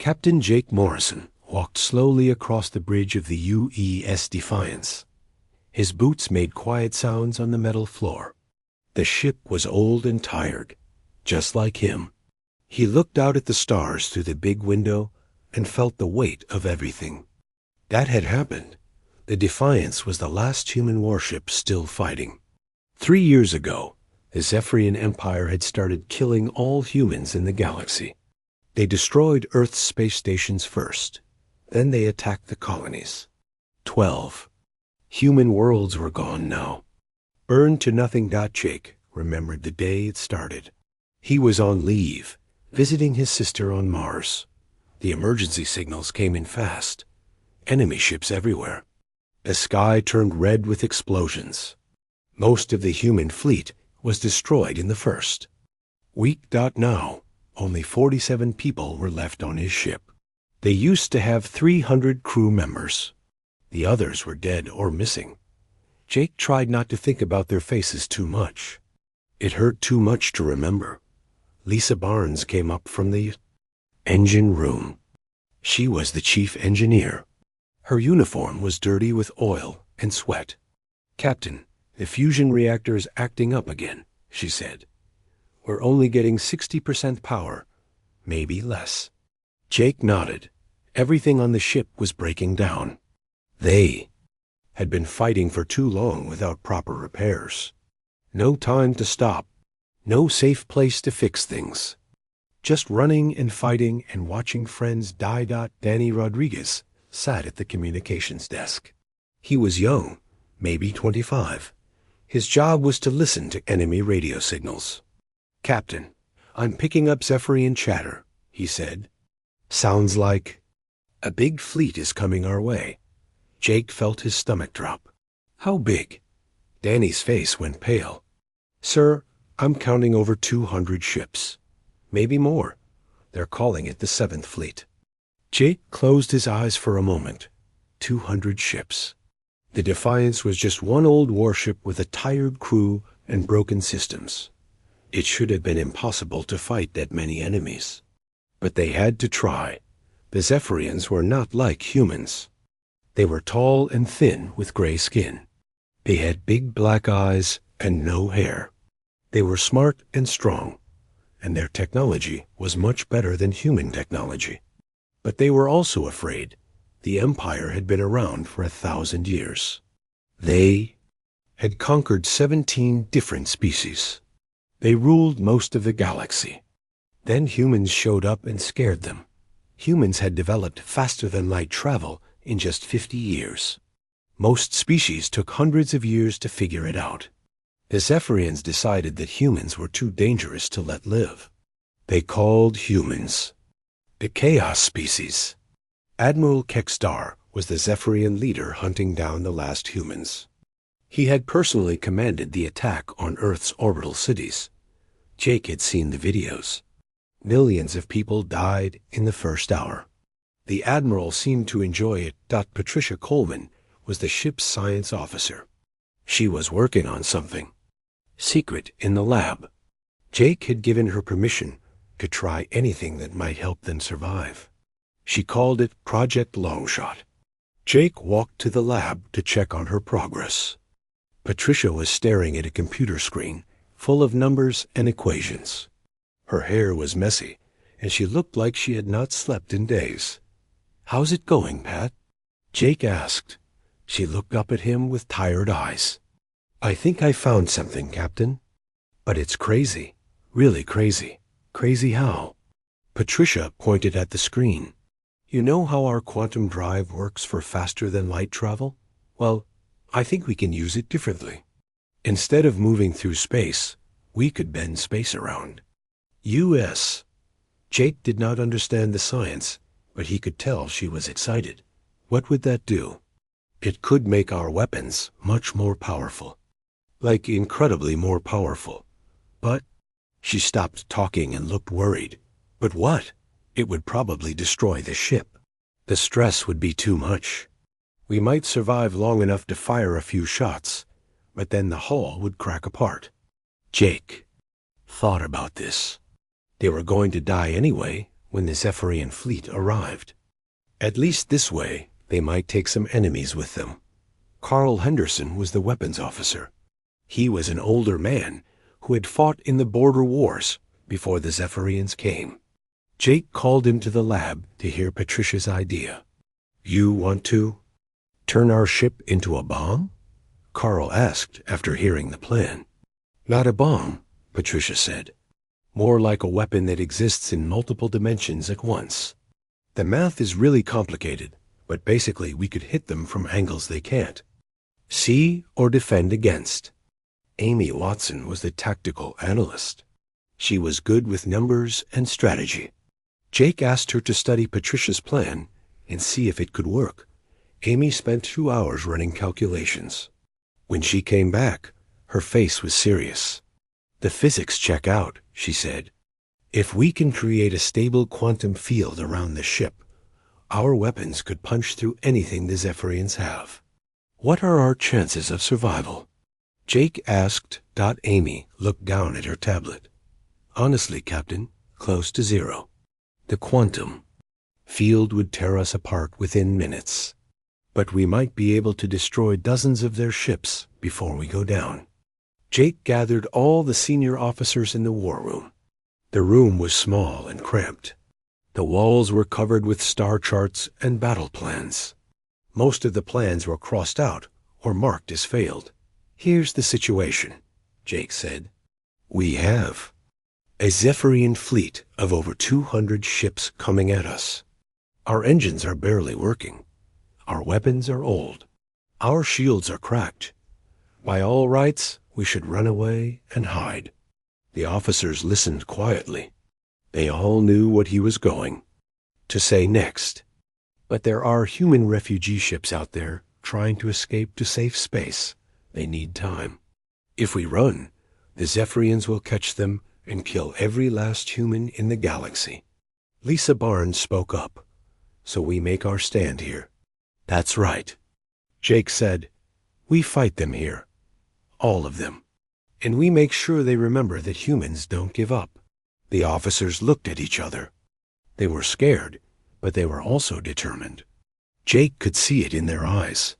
Captain Jake Morrison walked slowly across the bridge of the UES Defiance. His boots made quiet sounds on the metal floor. The ship was old and tired, just like him. He looked out at the stars through the big window and felt the weight of everything. That had happened. The Defiance was the last human warship still fighting. 3 years ago, the Zephyrian Empire had started killing all humans in the galaxy. They destroyed Earth's space stations first. Then they attacked the colonies. 12. Human worlds were gone now. Burned to nothing. Jake remembered the day it started. He was on leave, visiting his sister on Mars. The emergency signals came in fast. Enemy ships everywhere. The sky turned red with explosions. Most of the human fleet was destroyed in the first. Weak. Now, only 47 people were left on his ship. They used to have 300 crew members. The others were dead or missing. Jake tried not to think about their faces too much. It hurt too much to remember. Lisa Barnes came up from the engine room. She was the chief engineer. Her uniform was dirty with oil and sweat. "Captain, the fusion reactor is acting up again," she said. "We're only getting 60% power, maybe less." Jake nodded. Everything on the ship was breaking down. They had been fighting for too long without proper repairs. No time to stop. No safe place to fix things. Just running and fighting and watching friends die. Danny Rodriguez sat at the communications desk. He was young, maybe 25. His job was to listen to enemy radio signals. "Captain, I'm picking up Zephyrian chatter," he said. "Sounds like a big fleet is coming our way." Jake felt his stomach drop. "How big?" Danny's face went pale. "Sir, I'm counting over 200 ships. Maybe more. They're calling it the 7th Fleet." Jake closed his eyes for a moment. 200 ships. The Defiance was just one old warship with a tired crew and broken systems. It should have been impossible to fight that many enemies. But they had to try. The Zephyrians were not like humans. They were tall and thin with gray skin. They had big black eyes and no hair. They were smart and strong, and their technology was much better than human technology. But they were also afraid. The Empire had been around for 1,000 years. They had conquered 17 different species. They ruled most of the galaxy. Then humans showed up and scared them. Humans had developed faster than light travel in just 50 years. Most species took hundreds of years to figure it out. The Zephyrians decided that humans were too dangerous to let live. They called humans the Chaos Species. Admiral Kekstar was the Zephyrian leader hunting down the last humans. He had personally commanded the attack on Earth's orbital cities. Jake had seen the videos. Millions of people died in the first hour. The Admiral seemed to enjoy it. Patricia Coleman was the ship's science officer. She was working on something secret in the lab. Jake had given her permission to try anything that might help them survive. She called it Project Longshot. Jake walked to the lab to check on her progress. Patricia was staring at a computer screen full of numbers and equations. Her hair was messy, and she looked like she had not slept in days. "How's it going, Pat?" Jake asked. She looked up at him with tired eyes. "I think I found something, Captain. But it's crazy. Really crazy." "Crazy how?" Patricia pointed at the screen. "You know how our quantum drive works for faster-than-light travel? Well, I think we can use it differently. Instead of moving through space, we could bend space around." U.S. Jake did not understand the science, but he could tell she was excited. What would that do? It could make our weapons much more powerful. Like incredibly more powerful. But she stopped talking and looked worried. But what? It would probably destroy the ship. The stress would be too much. We might survive long enough to fire a few shots, but then the hull would crack apart. Jake thought about this. They were going to die anyway, when the Zephyrian fleet arrived. At least this way, they might take some enemies with them. Carl Henderson was the weapons officer. He was an older man who had fought in the border wars before the Zephyrians came. Jake called him to the lab to hear Patricia's idea. "You want to turn our ship into a bomb?" Carl asked after hearing the plan. "Not a bomb," Patricia said. "More like a weapon that exists in multiple dimensions at once. The math is really complicated, but basically we could hit them from angles they can't. See or defend against." Amy Watson was the tactical analyst. She was good with numbers and strategy. Jake asked her to study Patricia's plan and see if it could work. Amy spent 2 hours running calculations. When she came back, her face was serious. "The physics check out," she said. "If we can create a stable quantum field around the ship, our weapons could punch through anything the Zephyrians have. What are our chances of survival?" Jake asked. Amy looked down at her tablet. "Honestly, Captain, close to 0. The quantum field would tear us apart within minutes. But we might be able to destroy dozens of their ships before we go down." Jake gathered all the senior officers in the war room. The room was small and cramped. The walls were covered with star charts and battle plans. Most of the plans were crossed out or marked as failed. "Here's the situation," Jake said. "We have a Zephyrian fleet of over 200 ships coming at us. Our engines are barely working. Our weapons are old. Our shields are cracked. By all rights, we should run away and hide." The officers listened quietly. They all knew what he was going to say next. "But there are human refugee ships out there trying to escape to safe space. They need time. If we run, the Zephyrians will catch them and kill every last human in the galaxy." Lisa Barnes spoke up. "So we make our stand here." "That's right." Jake said. "We fight them here. All of them. And we make sure they remember that humans don't give up." The officers looked at each other. They were scared, but they were also determined. Jake could see it in their eyes.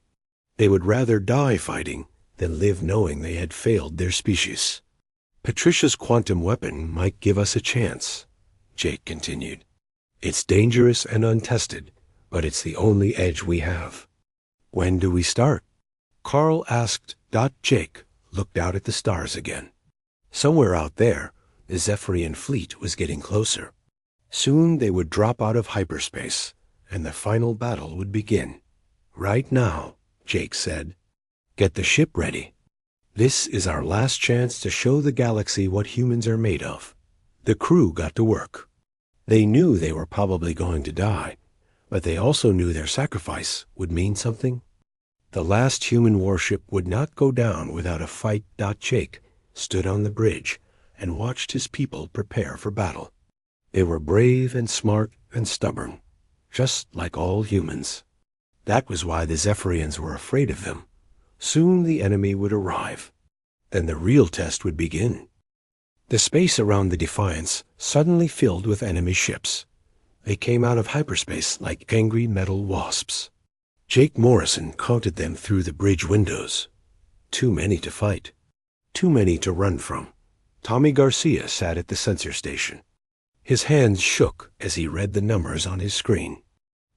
They would rather die fighting than live knowing they had failed their species. "Patricia's quantum weapon might give us a chance," Jake continued. "It's dangerous and untested, but it's the only edge we have." "When do we start?" Carl asked. Jake looked out at the stars again. Somewhere out there, the Zephyrian fleet was getting closer. Soon they would drop out of hyperspace, and the final battle would begin. "Right now," Jake said. "Get the ship ready. This is our last chance to show the galaxy what humans are made of." The crew got to work. They knew they were probably going to die, but they also knew their sacrifice would mean something. The last human warship would not go down without a fight. Jake stood on the bridge and watched his people prepare for battle. They were brave and smart and stubborn, just like all humans. That was why the Zephyrians were afraid of them. Soon the enemy would arrive. Then the real test would begin. The space around the Defiance suddenly filled with enemy ships. They came out of hyperspace like angry metal wasps. Jake Morrison counted them through the bridge windows. Too many to fight. Too many to run from. Tommy Garcia sat at the sensor station. His hands shook as he read the numbers on his screen.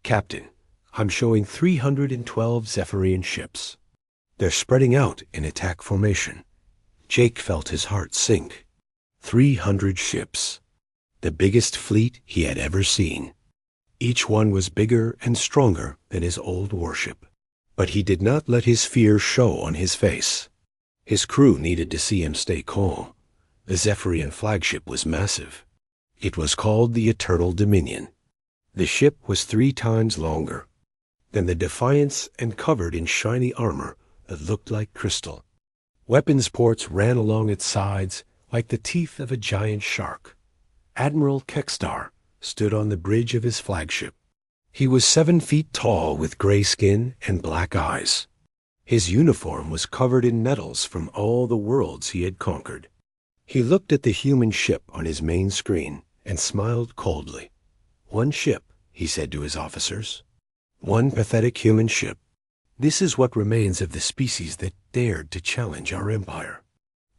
"Captain, I'm showing 312 Zephyrian ships. They're spreading out in attack formation." Jake felt his heart sink. 300 ships. The biggest fleet he had ever seen. Each one was bigger and stronger than his old warship. But he did not let his fear show on his face. His crew needed to see him stay calm. The Zephyrian flagship was massive. It was called the Eternal Dominion. The ship was 3 times longer than the Defiance and covered in shiny armor that looked like crystal. Weapons ports ran along its sides like the teeth of a giant shark. Admiral Kekstar stood on the bridge of his flagship. He was 7 feet tall with gray skin and black eyes. His uniform was covered in medals from all the worlds he had conquered. He looked at the human ship on his main screen and smiled coldly. One ship, he said to his officers. One pathetic human ship. This is what remains of the species that dared to challenge our empire.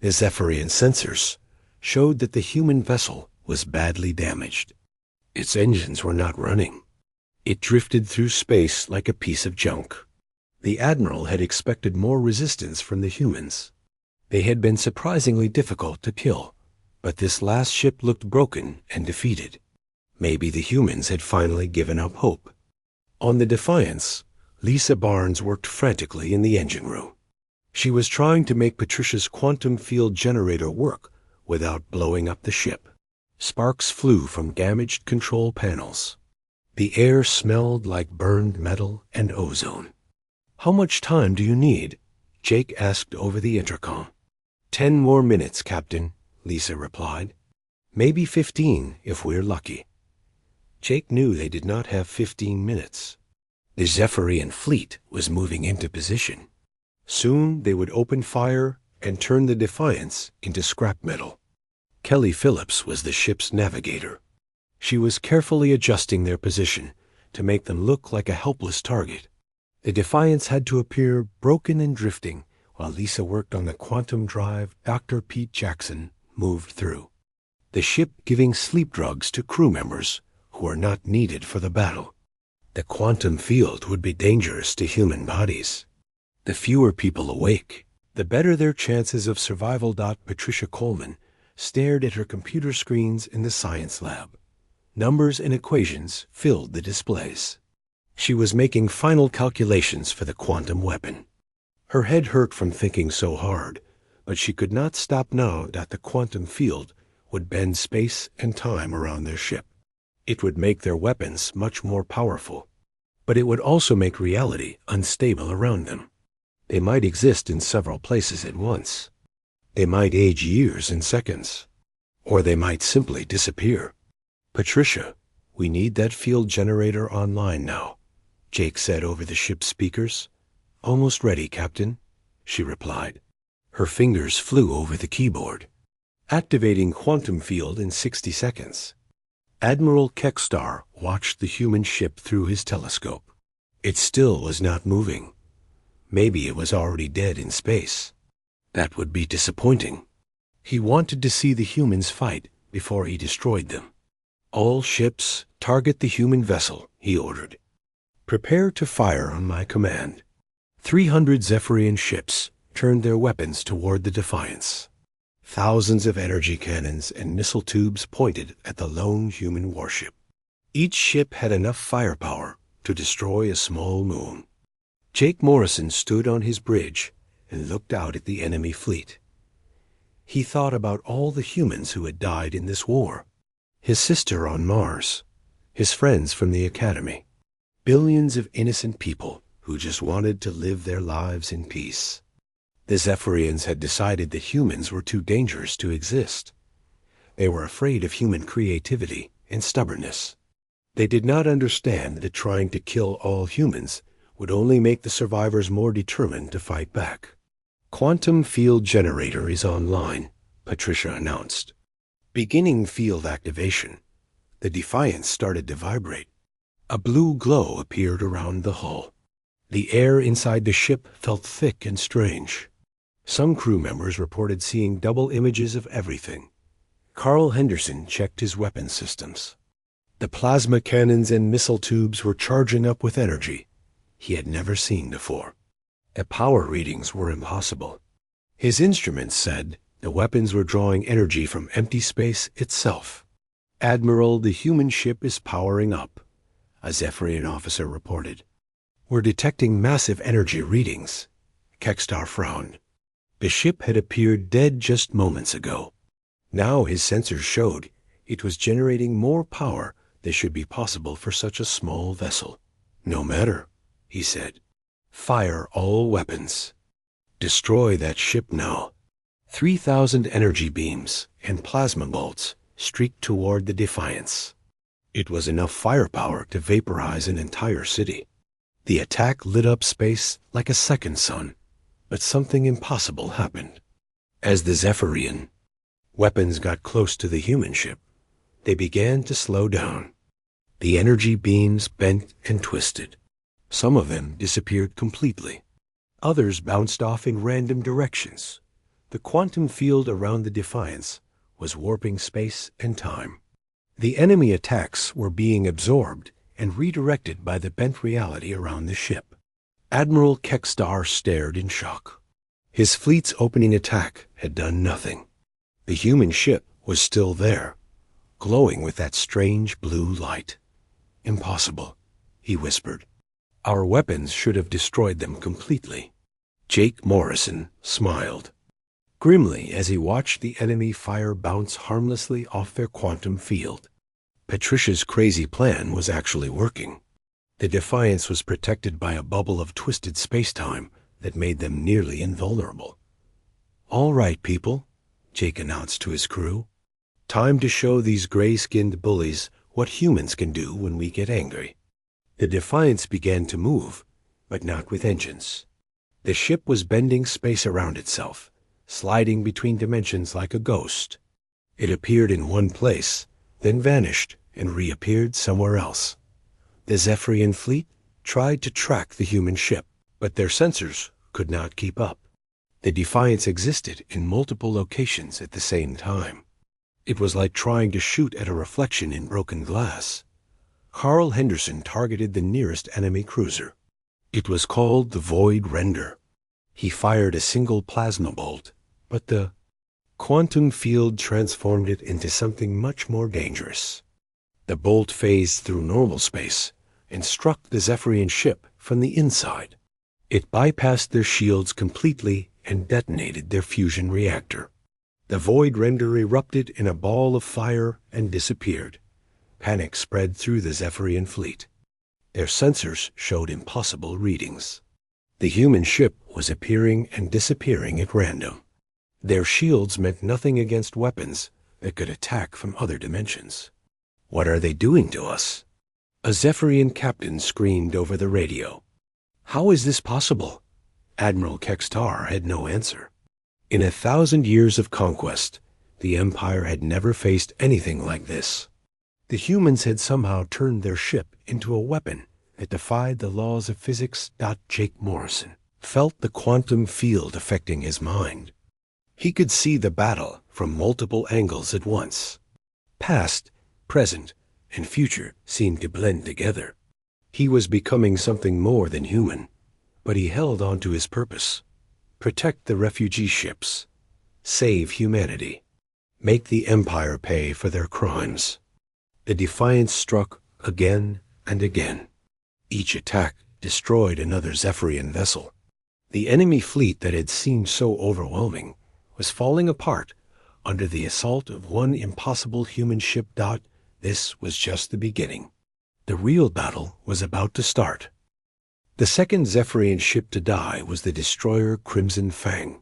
The Zephyrian sensors showed that the human vessel was badly damaged. Its engines were not running. It drifted through space like a piece of junk. The admiral had expected more resistance from the humans. They had been surprisingly difficult to kill, but this last ship looked broken and defeated. Maybe the humans had finally given up hope. On the Defiance, Lisa Barnes worked frantically in the engine room. She was trying to make Patricia's quantum field generator work without blowing up the ship. Sparks flew from damaged control panels. The air smelled like burned metal and ozone. "How much time do you need?" Jake asked over the intercom. 10 more minutes, Captain," Lisa replied. "Maybe 15 if we're lucky." Jake knew they did not have 15 minutes. The Zephyrian fleet was moving into position. Soon they would open fire and turn the Defiance into scrap metal. Kelly Phillips was the ship's navigator. She was carefully adjusting their position to make them look like a helpless target. The Defiance had to appear broken and drifting while Lisa worked on the quantum drive Dr. Pete Jackson moved through. The ship giving sleep drugs to crew members who were not needed for the battle. The quantum field would be dangerous to human bodies. The fewer people awake, the better their chances of survival. Patricia Coleman stared at her computer screens in the science lab. Numbers and equations filled the displays. She was making final calculations for the quantum weapon. Her head hurt from thinking so hard, but she could not stop now that the quantum field would bend space and time around their ship. It would make their weapons much more powerful, but it would also make reality unstable around them. They might exist in several places at once. They might age years in seconds, or they might simply disappear. "Patricia, we need that field generator online now," Jake said over the ship's speakers. "Almost ready, Captain," she replied. Her fingers flew over the keyboard. "Activating quantum field in 60 seconds. Admiral Kekstar watched the human ship through his telescope. It still was not moving. Maybe it was already dead in space. That would be disappointing. He wanted to see the humans fight before he destroyed them. "All ships, target the human vessel," he ordered. "Prepare to fire on my command." 300 Zephyrian ships turned their weapons toward the Defiance. Thousands of energy cannons and missile tubes pointed at the lone human warship. Each ship had enough firepower to destroy a small moon. Jake Morrison stood on his bridge and looked out at the enemy fleet. He thought about all the humans who had died in this war. His sister on Mars, his friends from the Academy, billions of innocent people who just wanted to live their lives in peace. The Zephyrians had decided that humans were too dangerous to exist. They were afraid of human creativity and stubbornness. They did not understand that trying to kill all humans would only make the survivors more determined to fight back. "Quantum field generator is online," Patricia announced. Beginning field activation, the Defiance started to vibrate. A blue glow appeared around the hull. The air inside the ship felt thick and strange. Some crew members reported seeing double images of everything. Carl Henderson checked his weapon systems. The plasma cannons and missile tubes were charging up with energy he had never seen before. The power readings were impossible. His instruments said the weapons were drawing energy from empty space itself. "Admiral, the human ship is powering up," a Zephyrian officer reported. "We're detecting massive energy readings." Kekstar frowned. The ship had appeared dead just moments ago. Now his sensors showed it was generating more power than should be possible for such a small vessel. "No matter," he said. "Fire all weapons. Destroy that ship now." 3,000 energy beams and plasma bolts streaked toward the Defiance. It was enough firepower to vaporize an entire city. The attack lit up space like a second sun, but something impossible happened. As the Zephyrian weapons got close to the human ship, they began to slow down. The energy beams bent and twisted. Some of them disappeared completely. Others bounced off in random directions. The quantum field around the Defiance was warping space and time. The enemy attacks were being absorbed and redirected by the bent reality around the ship. Admiral Kekstar stared in shock. His fleet's opening attack had done nothing. The human ship was still there, glowing with that strange blue light. "Impossible," he whispered. "Our weapons should have destroyed them completely." Jake Morrison smiled grimly as he watched the enemy fire bounce harmlessly off their quantum field. Patricia's crazy plan was actually working. The Defiance was protected by a bubble of twisted space-time that made them nearly invulnerable. "All right, people," Jake announced to his crew. "Time to show these gray-skinned bullies what humans can do when we get angry." The Defiance began to move, but not with engines. The ship was bending space around itself, sliding between dimensions like a ghost. It appeared in one place, then vanished and reappeared somewhere else. The Zephyrian fleet tried to track the human ship, but their sensors could not keep up. The Defiance existed in multiple locations at the same time. It was like trying to shoot at a reflection in broken glass. Carl Henderson targeted the nearest enemy cruiser. It was called the Void Render. He fired a single plasma bolt, but the quantum field transformed it into something much more dangerous. The bolt phased through normal space and struck the Zephyrian ship from the inside. It bypassed their shields completely and detonated their fusion reactor. The Void Render erupted in a ball of fire and disappeared. Panic spread through the Zephyrian fleet. Their sensors showed impossible readings. The human ship was appearing and disappearing at random. Their shields meant nothing against weapons that could attack from other dimensions. "What are they doing to us?" A Zephyrian captain screamed over the radio. "How is this possible?" Admiral Kekstar had no answer. In 1,000 years of conquest, the Empire had never faced anything like this. The humans had somehow turned their ship into a weapon that defied the laws of physics. Jake Morrison felt the quantum field affecting his mind. He could see the battle from multiple angles at once. Past, present, and future seemed to blend together. He was becoming something more than human, but he held on to his purpose. Protect the refugee ships. Save humanity. Make the Empire pay for their crimes. The Defiance struck again and again. Each attack destroyed another Zephyrian vessel. The enemy fleet that had seemed so overwhelming was falling apart under the assault of one impossible human ship. This was just the beginning. The real battle was about to start. The second Zephyrian ship to die was the destroyer Crimson Fang.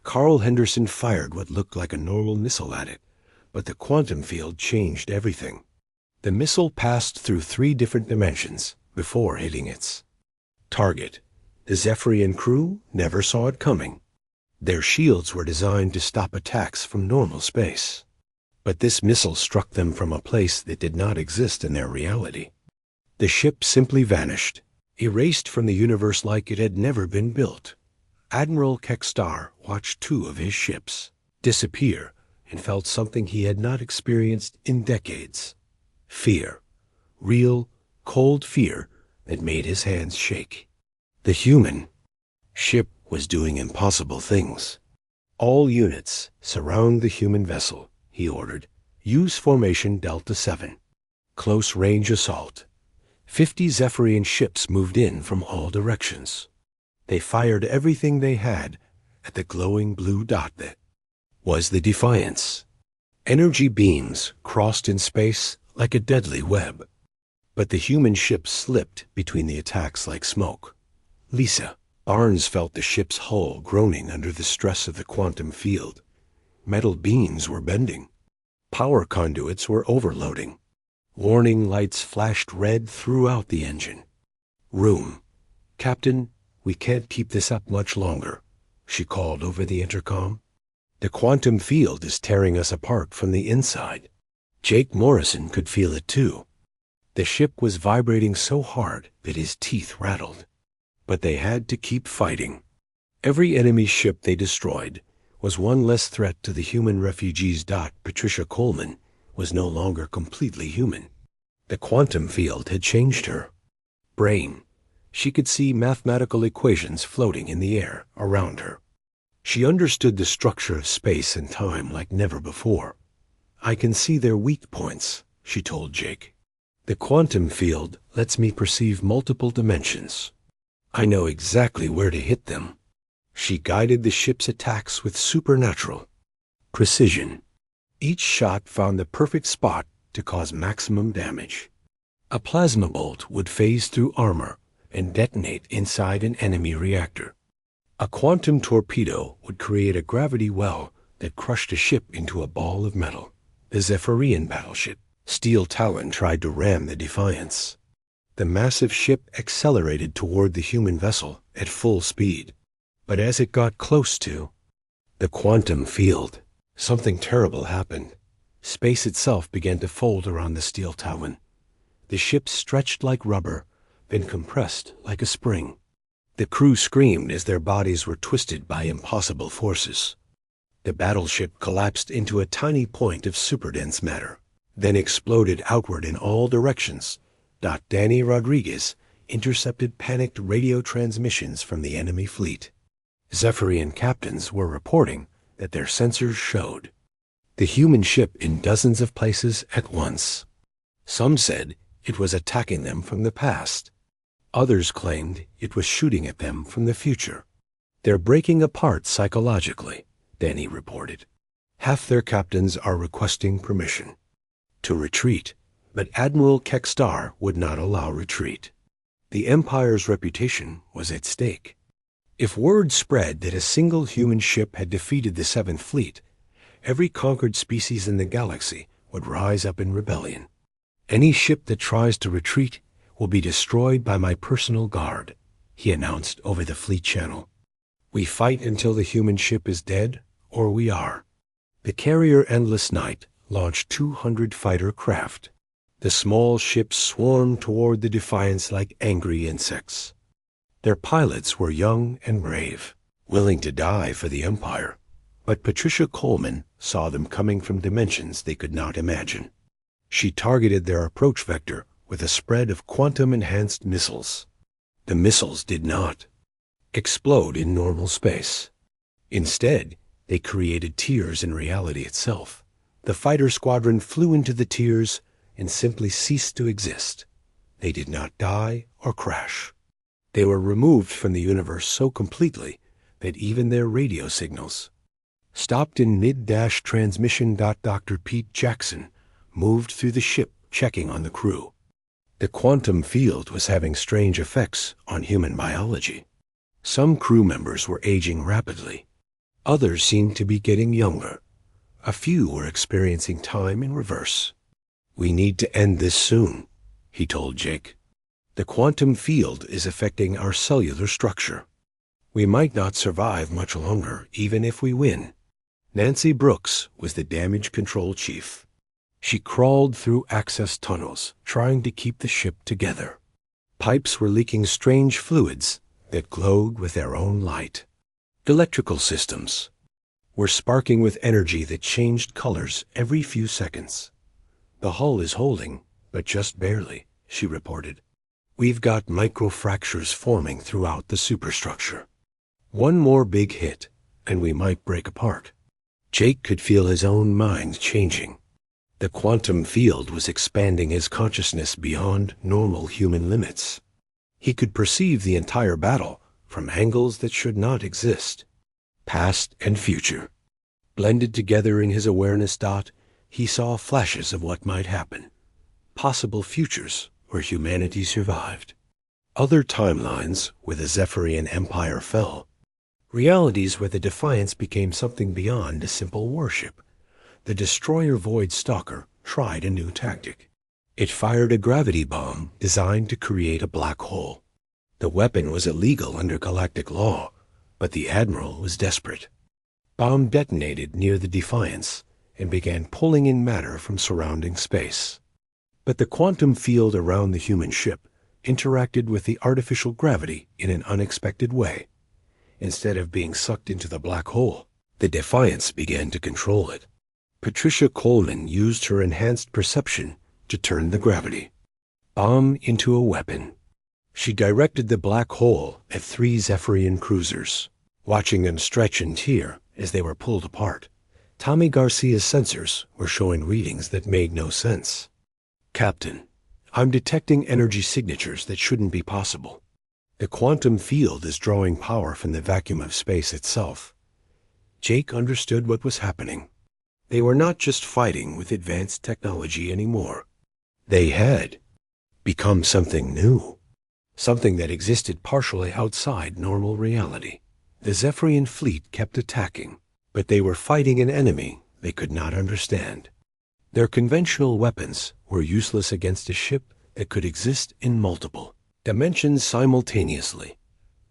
Carl Henderson fired what looked like a normal missile at it, but the quantum field changed everything. The missile passed through 3 different dimensions before hitting its target. The Zephyrian crew never saw it coming. Their shields were designed to stop attacks from normal space. But this missile struck them from a place that did not exist in their reality. The ship simply vanished, erased from the universe like it had never been built. Admiral Kekstar watched 2 of his ships disappear and felt something he had not experienced in decades. Fear. Real, cold fear that made his hands shake. The human ship was doing impossible things. "All units, surround the human vessel," he ordered. "Use formation Delta 7. Close range assault." 50 Zephyrian ships moved in from all directions. They fired everything they had at the glowing blue dot that was the Defiance. Energy beams crossed in space like a deadly web. But the human ship slipped between the attacks like smoke. Lisa Barnes felt the ship's hull groaning under the stress of the quantum field. Metal beams were bending. Power conduits were overloading. Warning lights flashed red throughout the engine. "Room. Captain, we can't keep this up much longer," she called over the intercom. "The quantum field is tearing us apart from the inside." Jake Morrison could feel it too. The ship was vibrating so hard that his teeth rattled. But they had to keep fighting. Every enemy ship they destroyed was one less threat to the human refugees. Patricia Coleman was no longer completely human. The quantum field had changed her. Brain. She could see mathematical equations floating in the air around her. She understood the structure of space and time like never before. I can see their weak points, she told Jake. The quantum field lets me perceive multiple dimensions. I know exactly where to hit them. She guided the ship's attacks with supernatural precision. Each shot found the perfect spot to cause maximum damage. A plasma bolt would phase through armor and detonate inside an enemy reactor. A quantum torpedo would create a gravity well that crushed a ship into a ball of metal. The Zephyrian battleship, Steel Talon, tried to ram the Defiance. The massive ship accelerated toward the human vessel at full speed. But as it got close to the quantum field, something terrible happened. Space itself began to fold around the Steel Talon. The ship stretched like rubber, then compressed like a spring. The crew screamed as their bodies were twisted by impossible forces. The battleship collapsed into a tiny point of superdense matter, then exploded outward in all directions. Danny Rodriguez intercepted panicked radio transmissions from the enemy fleet. Zephyrian captains were reporting that their sensors showed the human ship in dozens of places at once. Some said it was attacking them from the past. Others claimed it was shooting at them from the future. They're breaking apart psychologically, Danny reported. Half their captains are requesting permission to retreat, but Admiral Kekstar would not allow retreat. The Empire's reputation was at stake. If word spread that a single human ship had defeated the Seventh Fleet, every conquered species in the galaxy would rise up in rebellion. Any ship that tries to retreat will be destroyed by my personal guard, he announced over the fleet channel. We fight until the human ship is dead, or we are. The carrier Endless Night launched 200 fighter craft. The small ships swarmed toward the Defiance like angry insects. Their pilots were young and brave, willing to die for the Empire, but Patricia Coleman saw them coming from dimensions they could not imagine. She targeted their approach vector with a spread of quantum-enhanced missiles. The missiles did not explode in normal space. Instead, they created tears in reality itself. The fighter squadron flew into the tears and simply ceased to exist. They did not die or crash. They were removed from the universe so completely that even their radio signals stopped in mid-transmission. Dr. Pete Jackson moved through the ship, checking on the crew. The quantum field was having strange effects on human biology. Some crew members were aging rapidly. Others seemed to be getting younger. A few were experiencing time in reverse. We need to end this soon, he told Jake. The quantum field is affecting our cellular structure. We might not survive much longer, even if we win. Nancy Brooks was the damage control chief. She crawled through access tunnels, trying to keep the ship together. Pipes were leaking strange fluids that glowed with their own light. Electrical systems were sparking with energy that changed colors every few seconds. The hull is holding, but just barely, she reported. We've got microfractures forming throughout the superstructure. One more big hit, and we might break apart. Jake could feel his own mind changing. The quantum field was expanding his consciousness beyond normal human limits. He could perceive the entire battle from angles that should not exist. Past and future. Blended together in his awareness. He saw flashes of what might happen. Possible futures where humanity survived. Other timelines where the Zephyrian Empire fell. Realities where the Defiance became something beyond a simple warship. The destroyer Void Stalker tried a new tactic. It fired a gravity bomb designed to create a black hole. The weapon was illegal under galactic law, but the Admiral was desperate. Bomb detonated near the Defiance and began pulling in matter from surrounding space. But the quantum field around the human ship interacted with the artificial gravity in an unexpected way. Instead of being sucked into the black hole, the Defiance began to control it. Patricia Coleman used her enhanced perception to turn the gravity bomb into a weapon. She directed the black hole at 3 Zephyrian cruisers. Watching them stretch and tear as they were pulled apart, Tommy Garcia's sensors were showing readings that made no sense. "Captain, I'm detecting energy signatures that shouldn't be possible. The quantum field is drawing power from the vacuum of space itself." Jake understood what was happening. They were not just fighting with advanced technology anymore. They had become something new, something that existed partially outside normal reality. The Zephyrian fleet kept attacking, but they were fighting an enemy they could not understand. Their conventional weapons were useless against a ship that could exist in multiple dimensions simultaneously.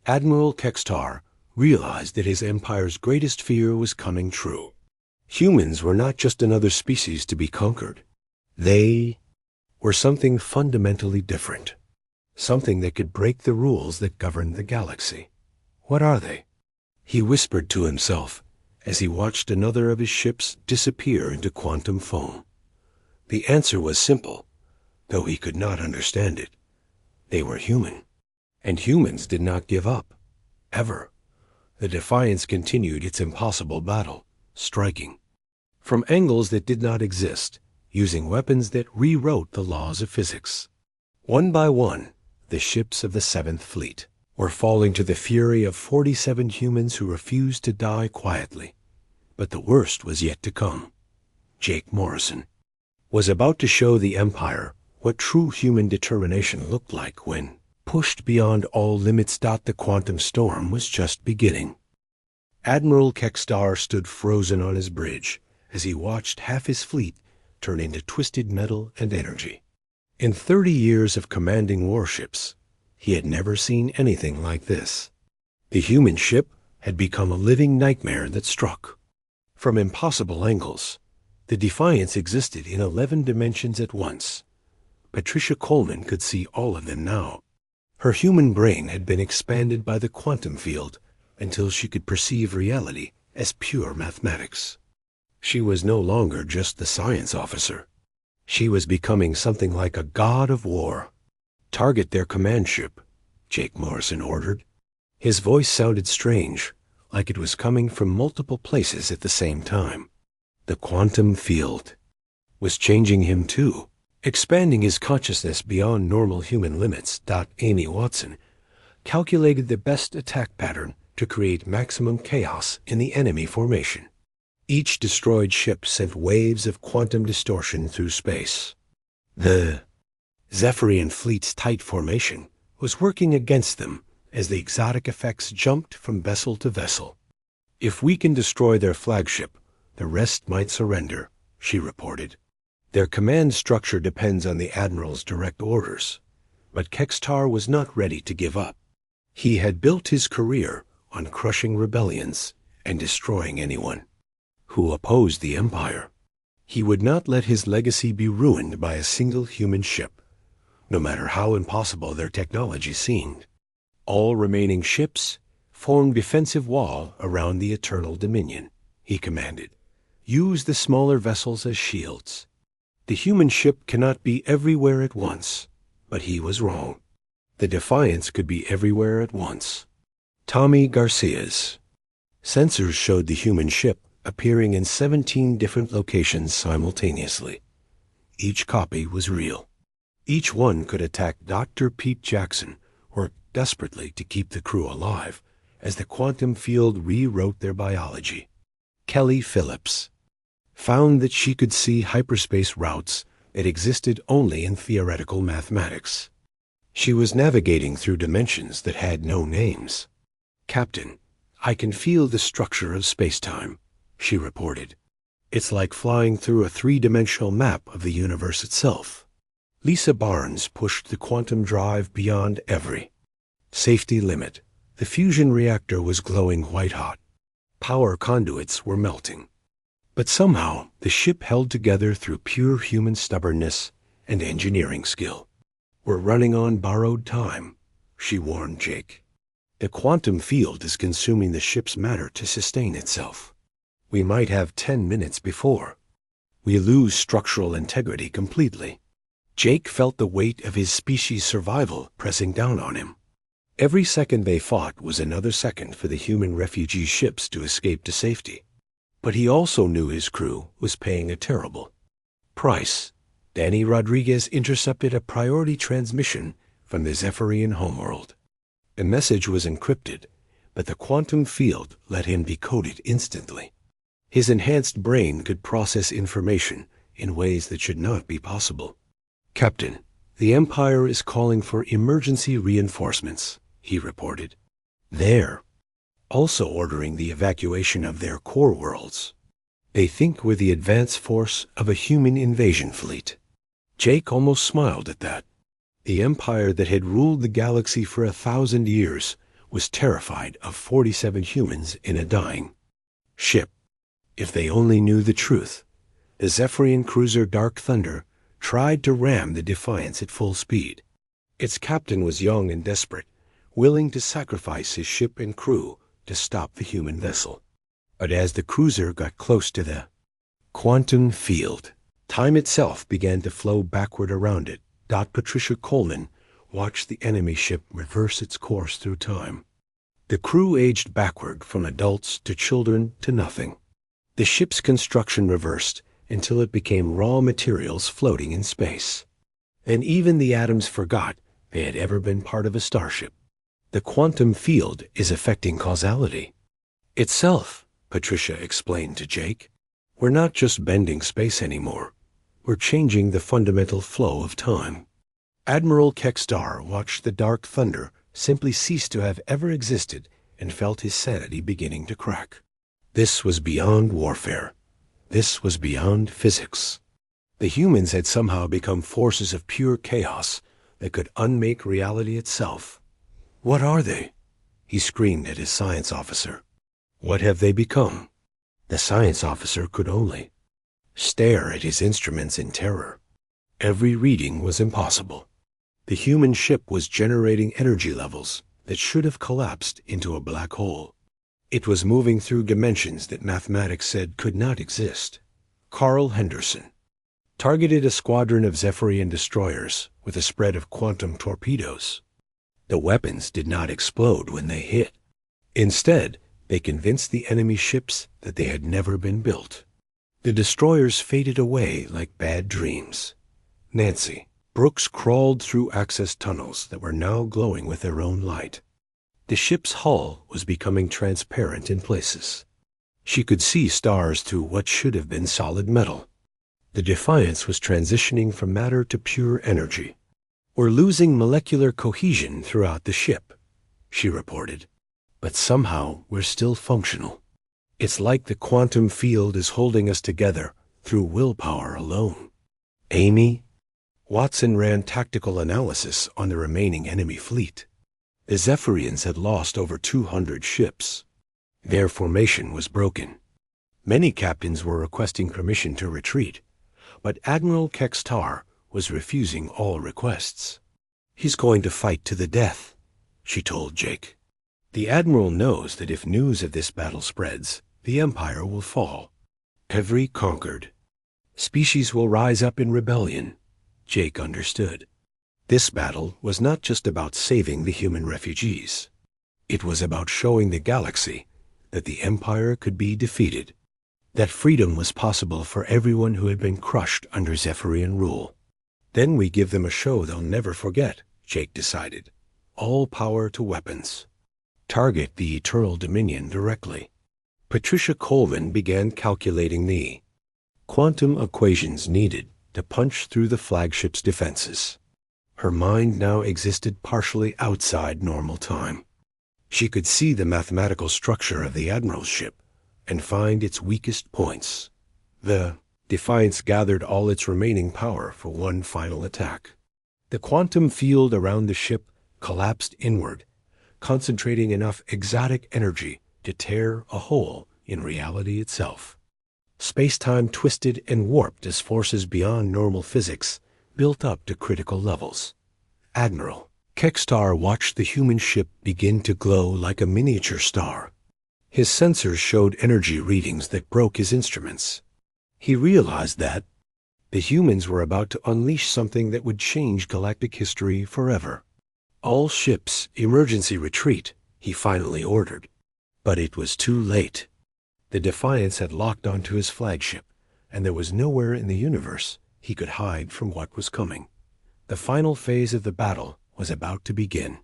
Admiral Kextar realized that his empire's greatest fear was coming true. Humans were not just another species to be conquered. They were something fundamentally different, something that could break the rules that governed the galaxy. What are they? He whispered to himself as he watched another of his ships disappear into quantum foam. The answer was simple, though he could not understand it. They were human, and humans did not give up, ever. The Defiance continued its impossible battle, striking from angles that did not exist, using weapons that rewrote the laws of physics. One by one, the ships of the 7th Fleet were falling to the fury of 47 humans who refused to die quietly. But the worst was yet to come. Jake Morrison was about to show the Empire what true human determination looked like when, pushed beyond all limits. The quantum storm was just beginning. Admiral Kextar stood frozen on his bridge as he watched half his fleet turn into twisted metal and energy. In 30 years of commanding warships, he had never seen anything like this. The human ship had become a living nightmare that struck from impossible angles. The Defiance existed in 11 dimensions at once. Patricia Coleman could see all of them now. Her human brain had been expanded by the quantum field until she could perceive reality as pure mathematics. She was no longer just the science officer. She was becoming something like a god of war. "Target their command ship," Jake Morrison ordered. His voice sounded strange, like it was coming from multiple places at the same time. The quantum field was changing him too, expanding his consciousness beyond normal human limits. Amy Watson calculated the best attack pattern to create maximum chaos in the enemy formation. Each destroyed ship sent waves of quantum distortion through space. The Zephyrian fleet's tight formation was working against them as the exotic effects jumped from vessel to vessel. "If we can destroy their flagship, the rest might surrender," she reported. "Their command structure depends on the Admiral's direct orders." But Kextar was not ready to give up. He had built his career on crushing rebellions and destroying anyone who opposed the Empire. He would not let his legacy be ruined by a single human ship, no matter how impossible their technology seemed. All remaining ships formed defensive wall around the Eternal Dominion, he commanded. Use the smaller vessels as shields. The human ship cannot be everywhere at once, but he was wrong. The Defiance could be everywhere at once. Tommy Garcia's sensors showed the human ship appearing in 17 different locations simultaneously. Each copy was real. Each one could attack. Dr. Pete Jackson worked desperately to keep the crew alive as the quantum field rewrote their biology. Kelly Phillips found that she could see hyperspace routes that existed only in theoretical mathematics. She was navigating through dimensions that had no names. "Captain, I can feel the structure of space-time," she reported. "It's like flying through a 3-dimensional map of the universe itself." Lisa Barnes pushed the quantum drive beyond every safety limit. The fusion reactor was glowing white-hot. Power conduits were melting. But somehow the ship held together through pure human stubbornness and engineering skill. "We're running on borrowed time," she warned Jake. "The quantum field is consuming the ship's matter to sustain itself. We might have 10 minutes before we lose structural integrity completely." Jake felt the weight of his species' survival pressing down on him. Every second they fought was another second for the human refugee ships to escape to safety. But he also knew his crew was paying a terrible price. Danny Rodriguez intercepted a priority transmission from the Zephyrian homeworld. The message was encrypted, but the quantum field let him decode it instantly. His enhanced brain could process information in ways that should not be possible. "Captain, the Empire is calling for emergency reinforcements," he reported. "They're also ordering the evacuation of their core worlds. They think we're the advance force of a human invasion fleet." Jake almost smiled at that. The Empire that had ruled the galaxy for 1,000 years was terrified of 47 humans in a dying ship. If they only knew the truth. The Zephyrian cruiser Dark Thunder tried to ram the Defiance at full speed. Its captain was young and desperate, willing to sacrifice his ship and crew to stop the human vessel. But as the cruiser got close to the quantum field, time itself began to flow backward around it. Patricia Coleman watched the enemy ship reverse its course through time. The crew aged backward from adults to children to nothing. The ship's construction reversed until it became raw materials floating in space. And even the atoms forgot they had ever been part of a starship. "The quantum field is affecting causality itself," Patricia explained to Jake. "We're not just bending space anymore. We're changing the fundamental flow of time." Admiral Kekstar watched the Dark Thunder simply cease to have ever existed and felt his sanity beginning to crack. This was beyond warfare. This was beyond physics. The humans had somehow become forces of pure chaos that could unmake reality itself. "What are they?" he screamed at his science officer. "What have they become?" The science officer could only stare at his instruments in terror. Every reading was impossible. The human ship was generating energy levels that should have collapsed into a black hole. It was moving through dimensions that mathematics said could not exist. Carl Henderson targeted a squadron of Zephyrian destroyers with a spread of quantum torpedoes. The weapons did not explode when they hit. Instead, they convinced the enemy ships that they had never been built. The destroyers faded away like bad dreams. Nancy Brooks crawled through access tunnels that were now glowing with their own light. The ship's hull was becoming transparent in places. She could see stars through what should have been solid metal. The Defiance was transitioning from matter to pure energy. "We're losing molecular cohesion throughout the ship," she reported. "But somehow we're still functional. It's like the quantum field is holding us together through willpower alone." Amy Watson ran tactical analysis on the remaining enemy fleet. The Zephyrians had lost over 200 ships. Their formation was broken. Many captains were requesting permission to retreat, but Admiral Kekstar was refusing all requests. "He's going to fight to the death," she told Jake. "The Admiral knows that if news of this battle spreads, the Empire will fall. Every conquered species will rise up in rebellion." Jake understood. This battle was not just about saving the human refugees. It was about showing the galaxy that the Empire could be defeated, that freedom was possible for everyone who had been crushed under Zephyrian rule. "Then we give them a show they'll never forget," Jake decided. "All power to weapons. Target the Eternal Dominion directly." Patricia Colvin began calculating the quantum equations needed to punch through the flagship's defenses. Her mind now existed partially outside normal time. She could see the mathematical structure of the Admiral's ship and find its weakest points. The Defiance gathered all its remaining power for one final attack. The quantum field around the ship collapsed inward, concentrating enough exotic energy to tear a hole in reality itself. Space-time twisted and warped as forces beyond normal physics built up to critical levels. Admiral Kekstar watched the human ship begin to glow like a miniature star. His sensors showed energy readings that broke his instruments. He realized that the humans were about to unleash something that would change galactic history forever. "All ships, emergency retreat," he finally ordered. But it was too late. The Defiance had locked onto his flagship, and there was nowhere in the universe he could hide from what was coming. The final phase of the battle was about to begin,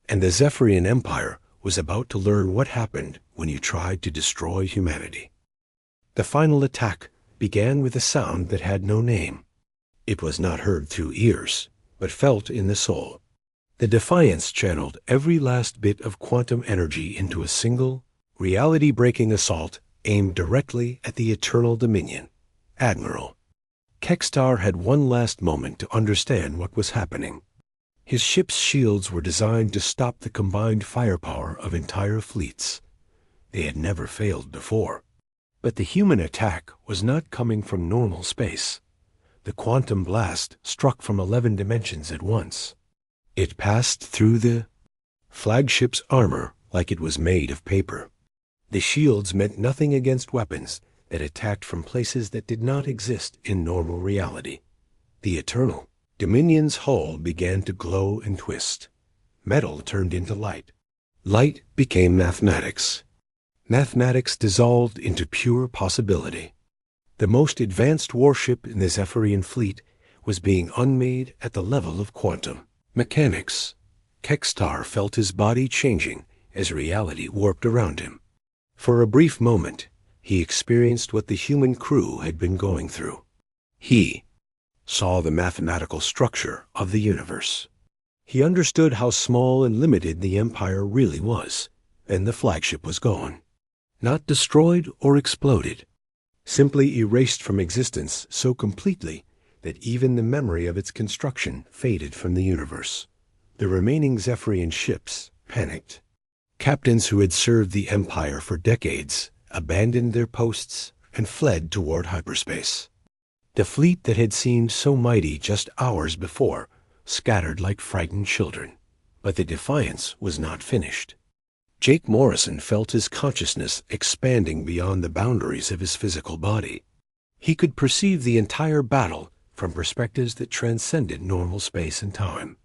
and the Zephyrian Empire was about to learn what happened when you tried to destroy humanity. The final attack began with a sound that had no name. It was not heard through ears, but felt in the soul. The Defiance channeled every last bit of quantum energy into a single, reality-breaking assault aimed directly at the Eternal Dominion. Admiral Kekstar had one last moment to understand what was happening. His ship's shields were designed to stop the combined firepower of entire fleets. They had never failed before. But the human attack was not coming from normal space. The quantum blast struck from 11 dimensions at once. It passed through the flagship's armor like it was made of paper. The shields meant nothing against weapons that attacked from places that did not exist in normal reality. The Eternal Dominion's hull began to glow and twist. Metal turned into light. Light became mathematics. Mathematics dissolved into pure possibility. The most advanced warship in the Zephyrian fleet was being unmade at the level of quantum mechanics. Kekstar felt his body changing as reality warped around him. For a brief moment, he experienced what the human crew had been going through. He saw the mathematical structure of the universe. He understood how small and limited the Empire really was, and the flagship was gone. Not destroyed or exploded, simply erased from existence so completely that even the memory of its construction faded from the universe. The remaining Zephyrian ships panicked. Captains who had served the Empire for decades abandoned their posts and fled toward hyperspace. The fleet that had seemed so mighty just hours before scattered like frightened children. But the Defiance was not finished. Jake Morrison felt his consciousness expanding beyond the boundaries of his physical body. He could perceive the entire battle from perspectives that transcended normal space and time.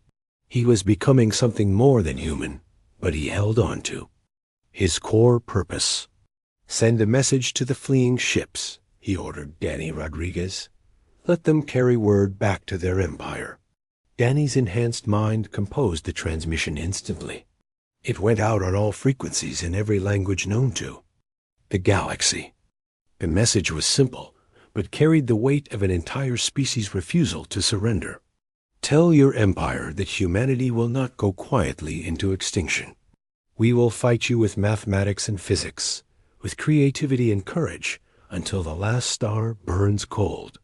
He was becoming something more than human, but he held on to his core purpose. "Send a message to the fleeing ships," he ordered Danny Rodriguez. "Let them carry word back to their empire." Danny's enhanced mind composed the transmission instantly. It went out on all frequencies in every language known to the galaxy. The message was simple, but carried the weight of an entire species' refusal to surrender. "Tell your empire that humanity will not go quietly into extinction. We will fight you with mathematics and physics, with creativity and courage, until the last star burns cold.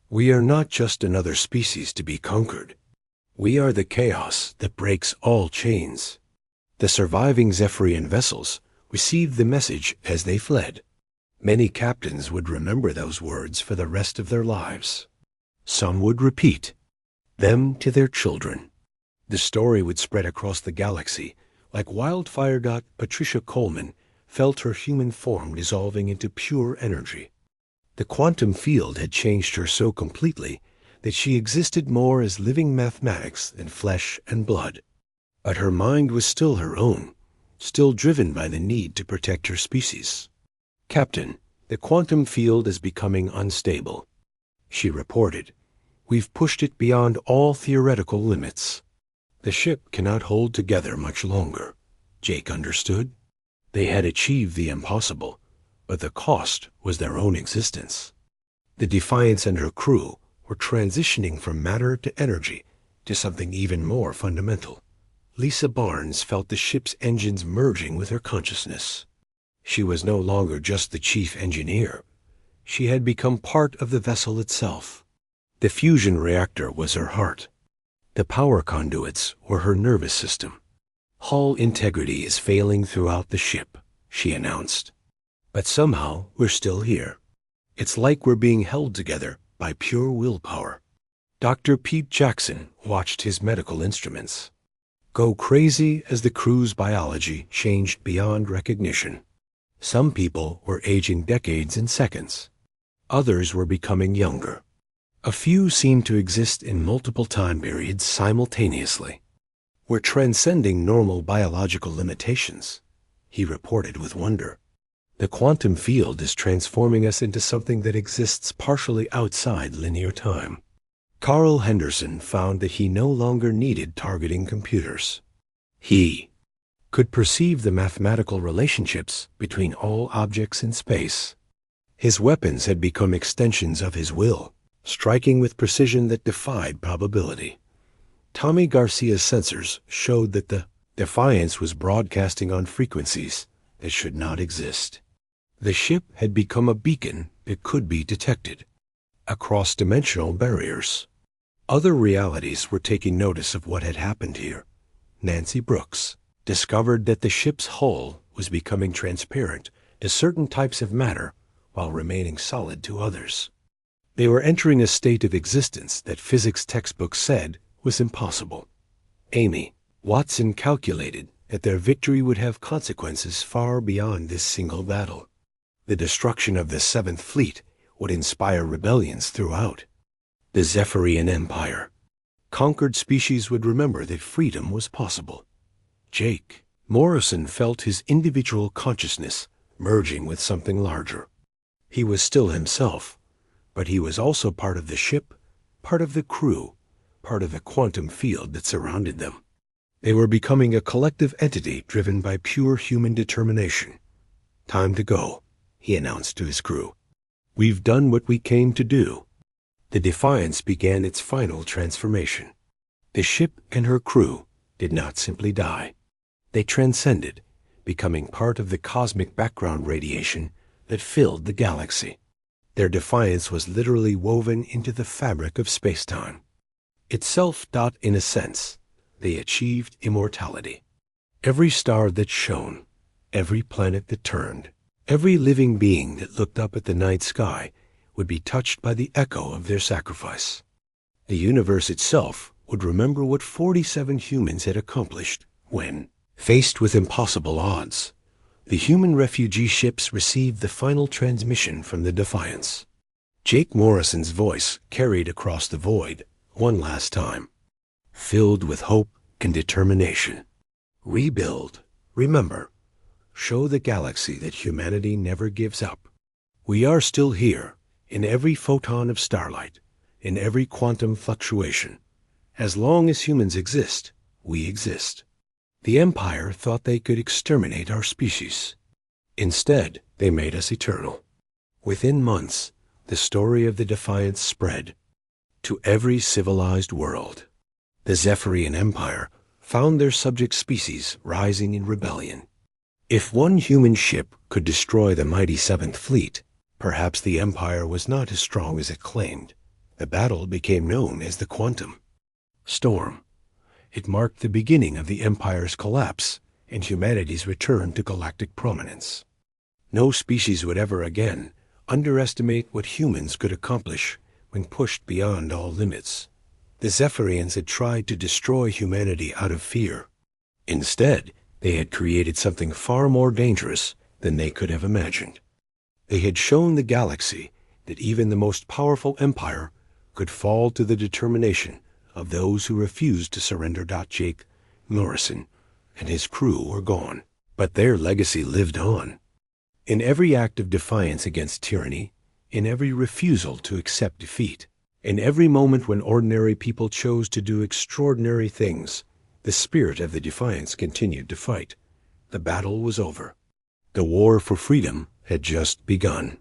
We are not just another species to be conquered. We are the chaos that breaks all chains." The surviving Zephyrian vessels received the message as they fled. Many captains would remember those words for the rest of their lives. Some would repeat them to their children. The story would spread across the galaxy like wildfire. Patricia Coleman felt her human form dissolving into pure energy. The quantum field had changed her so completely that she existed more as living mathematics than flesh and blood. But her mind was still her own, still driven by the need to protect her species. "Captain, the quantum field is becoming unstable," she reported. "We've pushed it beyond all theoretical limits." The ship cannot hold together much longer, Jake understood. They had achieved the impossible, but the cost was their own existence. The Defiance and her crew were transitioning from matter to energy to something even more fundamental. Lisa Barnes felt the ship's engines merging with her consciousness. She was no longer just the chief engineer. She had become part of the vessel itself. The fusion reactor was her heart. The power conduits were her nervous system. "Hull integrity is failing throughout the ship," she announced. "But somehow we're still here. It's like we're being held together by pure willpower." Dr. Pete Jackson watched his medical instruments go crazy as the crew's biology changed beyond recognition. Some people were aging decades in seconds. Others were becoming younger. A few seemed to exist in multiple time periods simultaneously. "We're transcending normal biological limitations," he reported with wonder. "The quantum field is transforming us into something that exists partially outside linear time." Carl Henderson found that he no longer needed targeting computers. He could perceive the mathematical relationships between all objects in space. His weapons had become extensions of his will, striking with precision that defied probability. Tommy Garcia's sensors showed that the Defiance was broadcasting on frequencies that should not exist. The ship had become a beacon that could be detected across dimensional barriers. Other realities were taking notice of what had happened here. Nancy Brooks discovered that the ship's hull was becoming transparent to certain types of matter while remaining solid to others. They were entering a state of existence that physics textbooks said was impossible. Amy Watson calculated that their victory would have consequences far beyond this single battle. The destruction of the Seventh Fleet would inspire rebellions throughout the Zephyrian Empire. Conquered species would remember that freedom was possible. Jake Morrison felt his individual consciousness merging with something larger. He was still himself, but he was also part of the ship, part of the crew, part of the quantum field that surrounded them. They were becoming a collective entity driven by pure human determination. "Time to go," he announced to his crew. "We've done what we came to do." The Defiance began its final transformation. The ship and her crew did not simply die. They transcended, becoming part of the cosmic background radiation that filled the galaxy. Their defiance was literally woven into the fabric of space-time. Itself, in a sense, they achieved immortality. Every star that shone, every planet that turned, every living being that looked up at the night sky would be touched by the echo of their sacrifice. The universe itself would remember what 47 humans had accomplished when, faced with impossible odds, the human refugee ships received the final transmission from the Defiance. Jake Morrison's voice carried across the void one last time, filled with hope and determination. "Rebuild, remember, show the galaxy that humanity never gives up. We are still here, in every photon of starlight, in every quantum fluctuation. As long as humans exist, we exist." The Empire thought they could exterminate our species. Instead, they made us eternal. Within months, the story of the Defiance spread to every civilized world. The Zephyrian Empire found their subject species rising in rebellion. If one human ship could destroy the mighty Seventh Fleet, perhaps the Empire was not as strong as it claimed. The battle became known as the Quantum Storm. It marked the beginning of the Empire's collapse and humanity's return to galactic prominence. No species would ever again underestimate what humans could accomplish when pushed beyond all limits. The Zephyrians had tried to destroy humanity out of fear. Instead, they had created something far more dangerous than they could have imagined. They had shown the galaxy that even the most powerful empire could fall to the determination of those who refused to surrender. Jake Morrison and his crew were gone, but their legacy lived on. In every act of defiance against tyranny, in every refusal to accept defeat, in every moment when ordinary people chose to do extraordinary things, the spirit of the Defiance continued to fight. The battle was over. The war for freedom had just begun.